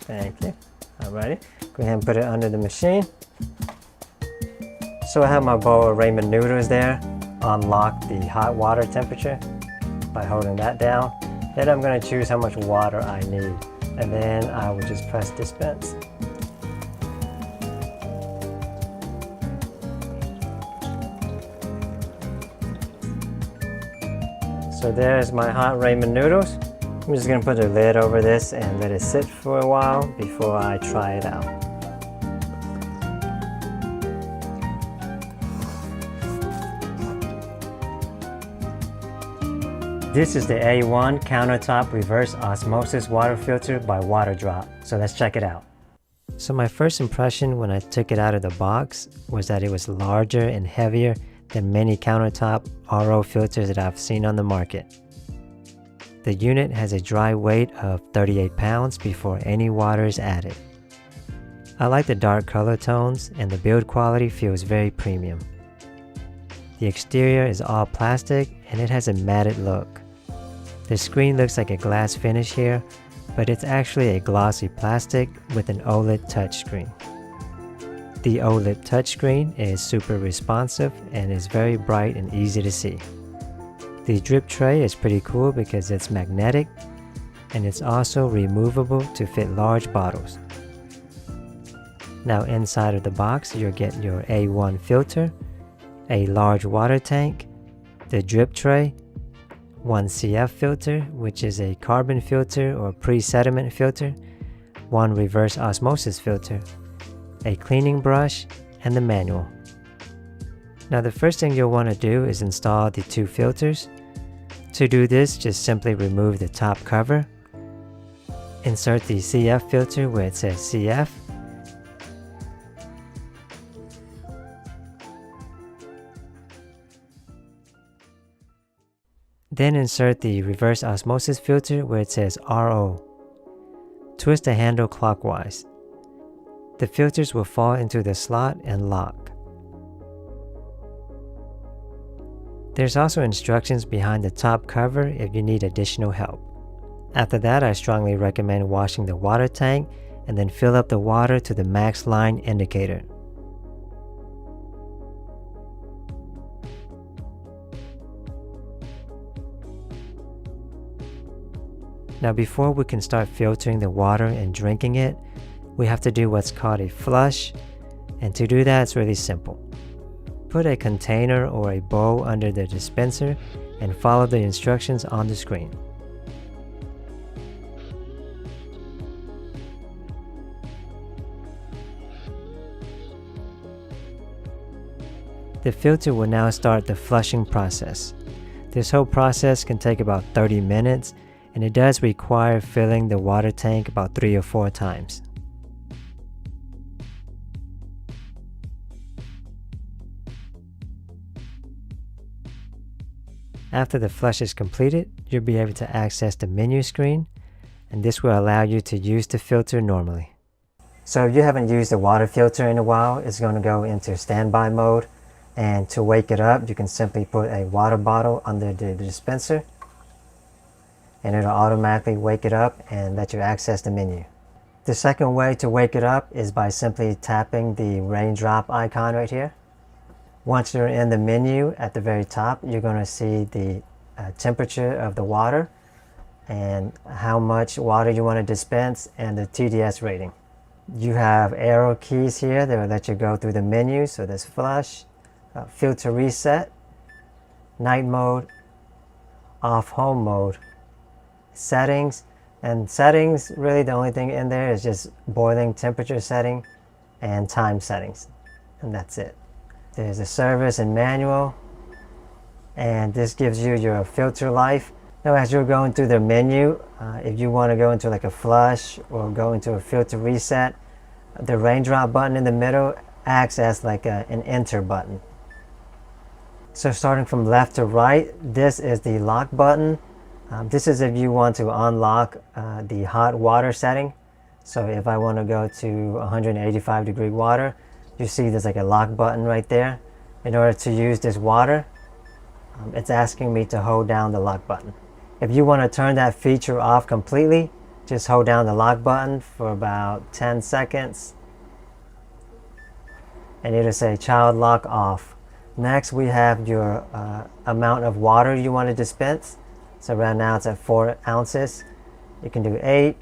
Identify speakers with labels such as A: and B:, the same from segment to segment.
A: Thank you. Alrighty, go ahead and put it under the machine. So I have my bowl of ramen noodles there. Unlock the hot water temperature by holding that down. Then I'm going to choose how much water I need, and then I will just press dispense. So there's my hot ramen noodles. I'm just going to put a lid over this and let it sit for a while before I try it out. This is the A1 countertop reverse osmosis water filter by Waterdrop. So let's check it out. So my first impression when I took it out of the box was that it was larger and heavier than many countertop RO filters that I've seen on the market. The unit has a dry weight of 38 pounds before any water is added. I like the dark color tones, and the build quality feels very premium. The exterior is all plastic and it has a matted look. The screen looks like a glass finish here, but it's actually a glossy plastic with an OLED touchscreen. The OLED touchscreen is super responsive and is very bright and easy to see. The drip tray is pretty cool because it's magnetic, and it's also removable to fit large bottles. Now inside of the box you'll get your A1 filter, a large water tank, the drip tray, one CF filter, which is a carbon filter or pre-sediment filter, one reverse osmosis filter, a cleaning brush, and the manual. Now the first thing you'll want to do is install the two filters. To do this, just simply remove the top cover, insert the CF filter where it says CF, then insert the reverse osmosis filter where it says RO. Twist the handle clockwise. The filters will fall into the slot and lock. There's also instructions behind the top cover if you need additional help. After that, I strongly recommend washing the water tank and then fill up the water to the max line indicator. Now before we can start filtering the water and drinking it, we have to do what's called a flush, and to do that it's really simple. Put a container or a bowl under the dispenser and follow the instructions on the screen. The filter will now start the flushing process. This whole process can take about 30 minutes, and it does require filling the water tank about 3 or 4 times. After the flush is completed, you'll be able to access the menu screen, and this will allow you to use the filter normally. So if you haven't used the water filter in a while, it's going to go into standby mode, and to wake it up you can simply put a water bottle under the dispenser and it'll automatically wake it up and let you access the menu. The second way to wake it up is by simply tapping the raindrop icon right here. Once you're in the menu at the very top, you're going to see the temperature of the water and how much water you want to dispense and the TDS rating. You have arrow keys here that will let you go through the menu. So there's flush, filter reset, night mode, off home mode, settings, and settings, really the only thing in there is just boiling temperature setting and time settings, and that's it. There's a service and manual, and this gives you your filter life. Now as you're going through the menu, if you want to go into like a flush or go into a filter reset, the raindrop button in the middle acts as like an enter button. So starting from left to right, this is the lock button. This is if you want to unlock the hot water setting. So if I want to go to 185 degree water, you see there's like a lock button right there. In order to use this water, it's asking me to hold down the lock button. If you want to turn that feature off completely, Just hold down the lock button for about 10 seconds and it'll say child lock off. Next we have your amount of water you want to dispense. So right now it's at 4 ounces. You can do 8,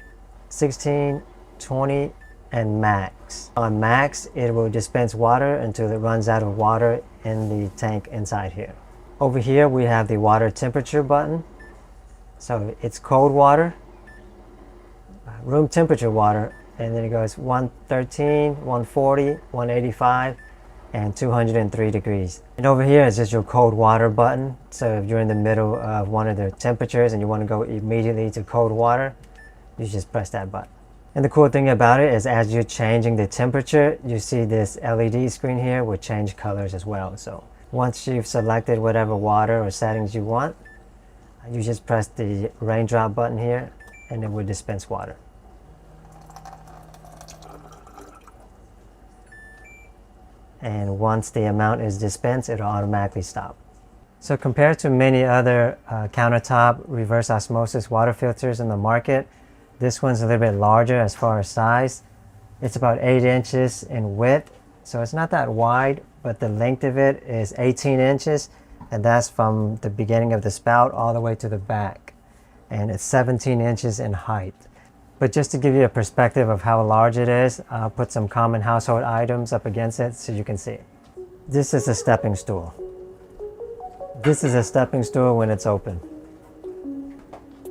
A: 16, 20, and max. On max, it will dispense water until it runs out of water in the tank inside here. Over here we have the water temperature button. So it's cold water, room temperature water, and then it goes 113, 140, 185, and 203 degrees. And over here is just your cold water button. So if you're in the middle of one of the temperatures and you want to go immediately to cold water, you just press that button. And the cool thing about it is as you're changing the temperature, you see this LED screen here will change colors as well. So once you've selected whatever water or settings you want, you just press the raindrop button here and it will dispense water. And once the amount is dispensed, it'll automatically stop. So compared to many other countertop reverse osmosis water filters in the market, this one's a little bit larger as far as size. It's about 8 inches in width, so it's not that wide, but the length of it is 18 inches, and that's from the beginning of the spout all the way to the back. And it's 17 inches in height. But just to give you a perspective of how large it is, I'll put some common household items up against it so you can see it. This is a stepping stool. This is a stepping stool when it's open.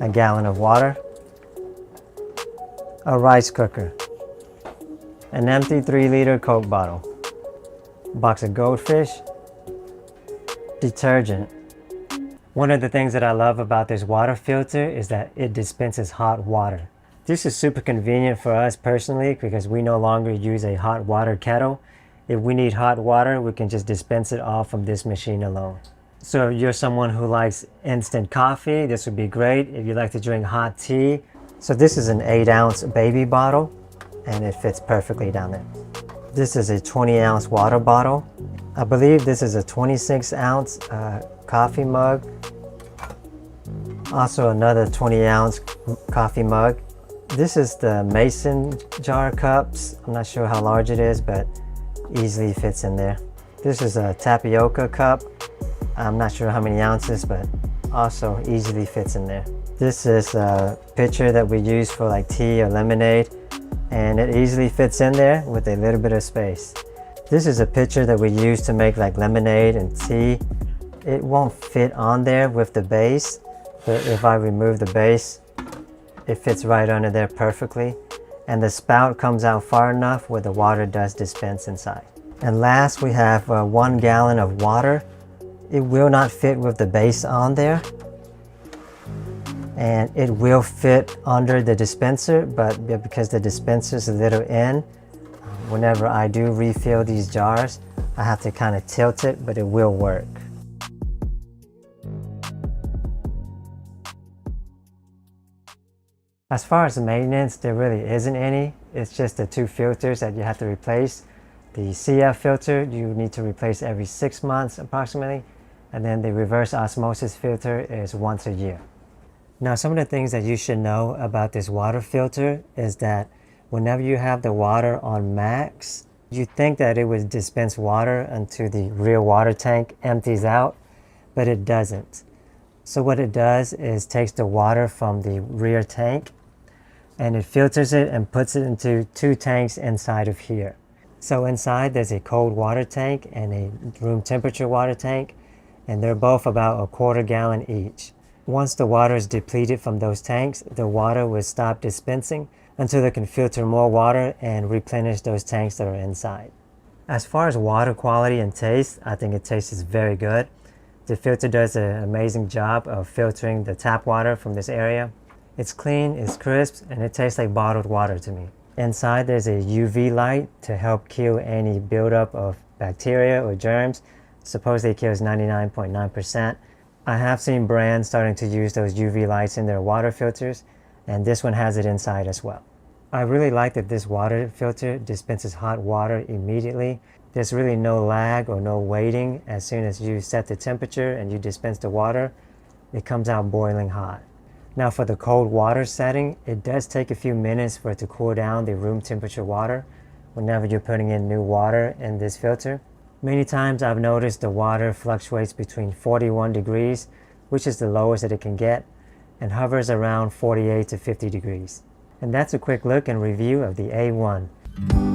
A: A gallon of water. A rice cooker. An empty 3-liter Coke bottle. Box of goldfish. Detergent. One of the things that I love about this water filter is that it dispenses hot water. This is super convenient for us personally because we no longer use a hot water kettle. If we need hot water, we can just dispense it all from this machine alone. So if you're someone who likes instant coffee, this would be great. If you like to drink hot tea. So this is an 8-ounce baby bottle and it fits perfectly down there. This is a 20-ounce water bottle. I believe this is a 26-ounce coffee mug. Also another 20-ounce coffee mug. This is the mason jar cups. I'm not sure how large it is, but easily fits in there. This is a tapioca cup. I'm not sure how many ounces, but also easily fits in there. This is a pitcher that we use for like tea or lemonade, and it easily fits in there with a little bit of space. This is a pitcher that we use to make like lemonade and tea. It won't fit on there with the base, but if I remove the base, it fits right under there perfectly. And the spout comes out far enough where the water does dispense inside. And last we have 1 gallon of water. It will not fit with the base on there. And it will fit under the dispenser, but because the dispenser is a little in, whenever I do refill these jars, I have to kind of tilt it, but it will work. As far as maintenance, there really isn't any. It's just the 2 filters that you have to replace. The CF filter you need to replace every 6 months approximately, and then the reverse osmosis filter is once a year. Now some of the things that you should know about this water filter is that whenever you have the water on max, you think that it would dispense water until the rear water tank empties out, but it doesn't. So what it does is takes the water from the rear tank and it filters it and puts it into 2 tanks inside of here. So inside there's a cold water tank and a room temperature water tank, and they're both about 1/4 gallon each. Once the water is depleted from those tanks, the water will stop dispensing until they can filter more water and replenish those tanks that are inside. As far as water quality and taste, I think it tastes very good. The filter does an amazing job of filtering the tap water from this area. It's clean, it's crisp, and it tastes like bottled water to me. Inside there's a UV light to help kill any buildup of bacteria or germs. Supposedly it kills 99.9%. I have seen brands starting to use those UV lights in their water filters, and this one has it inside as well. I really like that this water filter dispenses hot water immediately. There's really no lag or no waiting. As soon as you set the temperature and you dispense the water, it comes out boiling hot. Now for the cold water setting, it does take a few minutes for it to cool down the room temperature water whenever you're putting in new water in this filter. Many times I've noticed the water fluctuates between 41 degrees, which is the lowest that it can get, and hovers around 48 to 50 degrees. And that's a quick look and review of the A1.